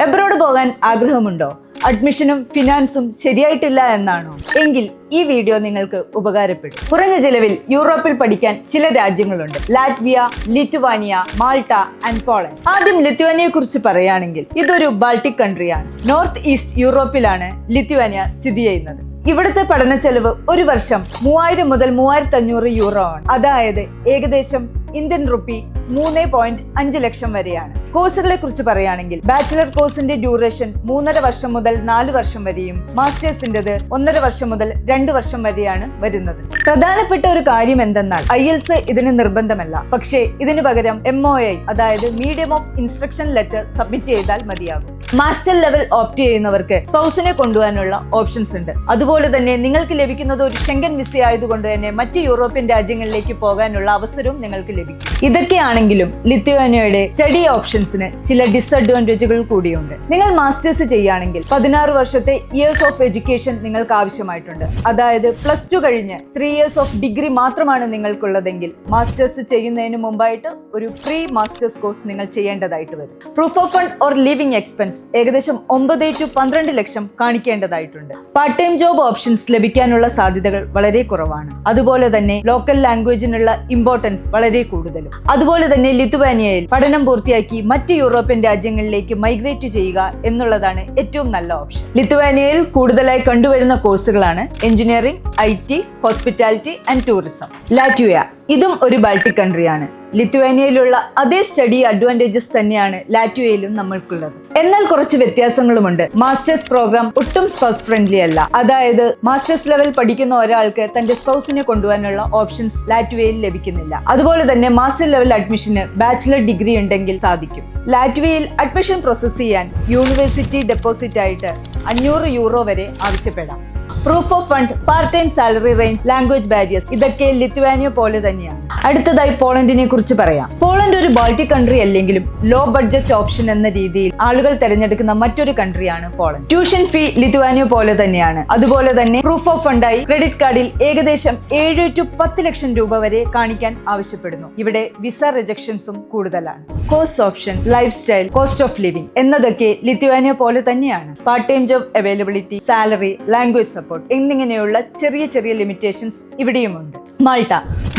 Abroad പോകാൻ ആഗ്രഹമുണ്ടോ? അഡ്മിഷനും ഫിനാൻസും ശരിയായിട്ടില്ല എന്നാണോ? എങ്കിൽ ഈ വീഡിയോ നിങ്ങൾക്ക് ഉപകാരപ്പെടും. കുറഞ്ഞ ചിലവിൽ യൂറോപ്പിൽ പഠിക്കാൻ ചില രാജ്യങ്ങളുണ്ട്: Latvia, Lithuania, Malta and Poland. ആദ്യം ലിത്വാനിയയെ കുറിച്ച് പറയുകയാണെങ്കിൽ ഇതൊരു ബാൾട്ടിക് കൺട്രിയാണ്. നോർത്ത് ഈസ്റ്റ് യൂറോപ്പിലാണ് ലിത്വാനിയ സ്ഥിതി ചെയ്യുന്നത്. ഇവിടുത്തെ പഠന ചെലവ് ഒരു വർഷം 3000 മുതൽ 3500 യൂറോ ആണ്. അതായത് ഏകദേശം ഇന്ത്യൻ റുപ്പി 3.5 ലക്ഷം വരെയാണ്. കോഴ്സുകളെ കുറിച്ച് പറയുകയാണെങ്കിൽ ബാച്ചിലർ കോഴ്സിന്റെ ഡ്യൂറേഷൻ 3.5 വർഷം മുതൽ 4 വർഷം വരെയും മാസ്റ്റേഴ്സിന്റേത് 1.5 വർഷം മുതൽ 2 വർഷം വരെയാണ് വരുന്നത്. പ്രധാനപ്പെട്ട ഒരു കാര്യം എന്തെന്നാൽ IELTS ഇതിന് നിർബന്ധമല്ല. പക്ഷേ ഇതിനു പകരം MOI അതായത് medium of instruction letter submit ചെയ്താൽ മതിയാകും. മാസ്റ്റർ ലെവൽ ഓപ്റ്റ് ചെയ്യുന്നവർക്ക് സ്പൗസിനെ കൊണ്ടുപോകാനുള്ള ഓപ്ഷൻസ് ഉണ്ട്. അതുപോലെ തന്നെ നിങ്ങൾക്ക് ലഭിക്കുന്നത് ഒരു ഷെങ്കൻ വിസ ആയതുകൊണ്ട് തന്നെ മറ്റ് യൂറോപ്യൻ രാജ്യങ്ങളിലേക്ക് പോകാനുള്ള അവസരവും നിങ്ങൾക്ക് ലഭിക്കും. ഇതൊക്കെയാണെങ്കിലും ലിത്വാനിയയുടെ സ്റ്റഡി ഓപ്ഷൻസിന് ചില ഡിസഡ്വാൻറ്റേജുകൾ കൂടിയുണ്ട്. നിങ്ങൾ മാസ്റ്റേഴ്സ് ചെയ്യുകയാണെങ്കിൽ 16 വർഷത്തെ ഇയേഴ്സ് ഓഫ് എഡ്യൂക്കേഷൻ നിങ്ങൾക്ക് ആവശ്യമായിട്ടുണ്ട്. അതായത് +2 കഴിഞ്ഞ് 3 ഇയേഴ്സ് ഓഫ് ഡിഗ്രി മാത്രമാണ് നിങ്ങൾക്കുള്ളതെങ്കിൽ മാസ്റ്റേഴ്സ് ചെയ്യുന്നതിന് മുമ്പായിട്ട് ഒരു പ്രീ മാസ്റ്റേഴ്സ് കോഴ്സ് നിങ്ങൾ ചെയ്യേണ്ടതായിട്ട് വരും. Proof of fund or living expense ഏകദേശം 9 to 12 ലക്ഷം കാണിക്കേണ്ടതായിട്ടുണ്ട്. പാർട്ട് ടൈം ജോബ് ഓപ്ഷൻസ് ലഭിക്കാനുള്ള സാധ്യതകൾ വളരെ കുറവാണ്. അതുപോലെ തന്നെ ലോക്കൽ ലാംഗ്വേജിനുള്ള ഇമ്പോർട്ടൻസ് വളരെ കൂടുതലും. അതുപോലെ തന്നെ ലിത്വാനിയയിൽ പഠനം പൂർത്തിയാക്കി മറ്റ് യൂറോപ്യൻ രാജ്യങ്ങളിലേക്ക് മൈഗ്രേറ്റ് ചെയ്യുക എന്നുള്ളതാണ് ഏറ്റവും നല്ല ഓപ്ഷൻ. ലിത്വാനിയയിൽ കൂടുതലായി കണ്ടുവരുന്ന കോഴ്സുകളാണ് engineering, IT, hospitality and tourism. Latvia ഇതും ഒരു ബാൾട്ടിക് കൺട്രിയാണ്. ലിത്വാനിയയിലുള്ള അതേ സ്റ്റഡി അഡ്വാൻറ്റേജസ് തന്നെയാണ് ലാറ്റ്വിയയിലും നമ്മൾക്കുള്ളത്. എന്നാൽ കുറച്ച് വ്യത്യാസങ്ങളുമുണ്ട്. മാസ്റ്റേഴ്സ് പ്രോഗ്രാം ഒട്ടും സ്പൗസ് ഫ്രണ്ട്ലി അല്ല. അതായത് മാസ്റ്റേഴ്സ് ലെവൽ പഠിക്കുന്ന ഒരാൾക്ക് തന്റെ സ്പൗസിനെ കൊണ്ടുപോകാനുള്ള ഓപ്ഷൻസ് ലാറ്റ്വിയയിൽ ലഭിക്കുന്നില്ല. അതുപോലെ തന്നെ മാസ്റ്റർ ലെവൽ അഡ്മിഷന് ബാച്ചിലർ ഡിഗ്രി ഉണ്ടെങ്കിൽ സാധിക്കും. ലാറ്റ്വിയയിൽ അഡ്മിഷൻ പ്രോസസ് ചെയ്യാൻ യൂണിവേഴ്സിറ്റി ഡെപ്പോസിറ്റ് ആയിട്ട് 500 യൂറോ വരെ ആവശ്യപ്പെടാം. Proof of fund, part time salary range, language barriers ഇതൊക്കെ ലിത്വാനിയ പോലെ തന്നെയാണ്. അടുത്തതായി പോളണ്ടിനെ കുറിച്ച് പറയാം. പോളണ്ട് ഒരു ബാൾട്ടിക് കൺട്രി അല്ലെങ്കിലും ലോ ബഡ്ജറ്റ് ഓപ്ഷൻ എന്ന രീതിയിൽ ആളുകൾ തിരഞ്ഞെടുക്കുന്ന മറ്റൊരു കൺട്രിയാണ് പോളണ്ട്. ട്യൂഷൻ ഫീ ലിത്വാനിയ പോലെ തന്നെയാണ്. അതുപോലെ തന്നെ പ്രൂഫ് ഓഫ് ഫണ്ടായി ക്രെഡിറ്റ് കാർഡിൽ ഏകദേശം 7 to 10 ലക്ഷം രൂപ വരെ കാണിക്കാൻ ആവശ്യപ്പെടുന്നു. ഇവിടെ വിസ റിജക്ഷൻസും കൂടുതലാണ്. Course option, life style, cost of living എന്നതൊക്കെ ലിത്വാനിയ പോലെ തന്നെയാണ്. Part time job availability, salary, language support എന്നിങ്ങനെയുള്ള ചെറിയ ചെറിയ ലിമിറ്റേഷൻസ് ഇവിടെയുമുണ്ട്.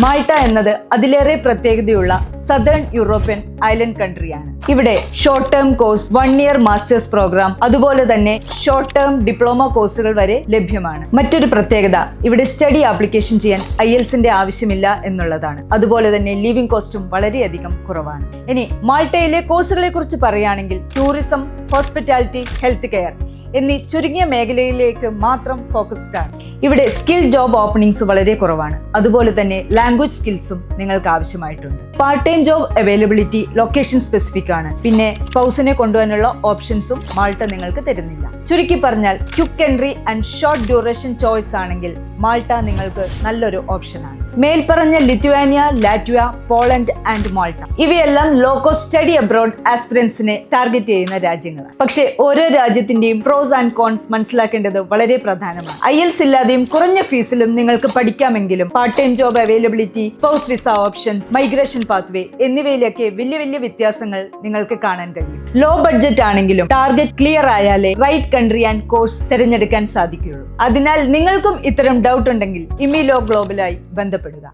മാൾട്ട എന്നത് അതിലേറെ പ്രത്യേകതയുള്ള സദേൺ യൂറോപ്യൻ ഐലൻഡ് കൺട്രിയാണ്. ഇവിടെ short term course, 1 year masters programme, അതുപോലെ തന്നെ ഷോർട്ട് ടേം ഡിപ്ലോമ കോഴ്സുകൾ വരെ ലഭ്യമാണ്. മറ്റൊരു പ്രത്യേകത ഇവിടെ സ്റ്റഡി ആപ്ലിക്കേഷൻ ചെയ്യാൻ IELTSന്റെ ആവശ്യമില്ല എന്നുള്ളതാണ്. അതുപോലെ തന്നെ ലിവിംഗ് കോസ്റ്റും വളരെയധികം കുറവാണ്. ഇനി മാൾട്ടയിലെ കോഴ്സുകളെ കുറിച്ച് പറയുകയാണെങ്കിൽ ടൂറിസം, ഹോസ്പിറ്റാലിറ്റി, ഹെൽത്ത് കെയർ എന്നീ ചുരുങ്ങിയ മേഖലയിലേക്ക് മാത്രം ഫോക്കസ്ഡ് ആണ്. ഇവിടെ സ്കിൽ ജോബ് ഓപ്പണിംഗ്സ് വളരെ കുറവാണ്. അതുപോലെ തന്നെ ലാംഗ്വേജ് സ്കിൽസും നിങ്ങൾക്ക് ആവശ്യമായിട്ടുണ്ട്. Part time job availability location specific ആണ്. പിന്നെ സ്പൗസിനെ കൊണ്ടുപോകാനുള്ള ഓപ്ഷൻസും മാൾട്ട നിങ്ങൾക്ക് തരുന്നില്ല. ചുരുക്കി പറഞ്ഞാൽ quick entry and short duration choice ആണെങ്കിൽ മാൾട്ട നിങ്ങൾക്ക് നല്ലൊരു ഓപ്ഷനാണ്. മേൽപ്പറഞ്ഞ Lithuania, Latvia, Poland and Malta ഇവയെല്ലാം ലോ കോസ്റ്റ് സ്റ്റഡി അബ്രോഡ് ആസ്പിറൻസിനെ ടാർഗറ്റ് ചെയ്യുന്ന രാജ്യങ്ങളാണ്. പക്ഷേ ഓരോ രാജ്യത്തിന്റെയും പ്രോസ് ആൻഡ് കോൺസ് മനസ്സിലാക്കേണ്ടത് വളരെ പ്രധാനമാണ്. IELTS ഇല്ലാതെയും കുറഞ്ഞ ഫീസിലും നിങ്ങൾക്ക് പഠിക്കാമെങ്കിലും part time job availability, spouse visa option, migration pathway എന്നിവയിലൊക്കെ വലിയ വ്യത്യാസങ്ങൾ നിങ്ങൾക്ക് കാണാൻ കഴിയും. ലോ ബഡ്ജറ്റ് ആണെങ്കിലും ടാർഗറ്റ് ക്ലിയർ ആയാലേ റൈറ്റ് കൺട്രി ആൻഡ് കോഴ്സ് തിരഞ്ഞെടുക്കാൻ സാധിക്കുകയുള്ളൂ. അതിനാൽ നിങ്ങൾക്കും ഇത്തരം ഡൗട്ട് ഉണ്ടെങ്കിൽ ഇമിലോ ഗ്ലോബലായി ബന്ധപ്പെടുക.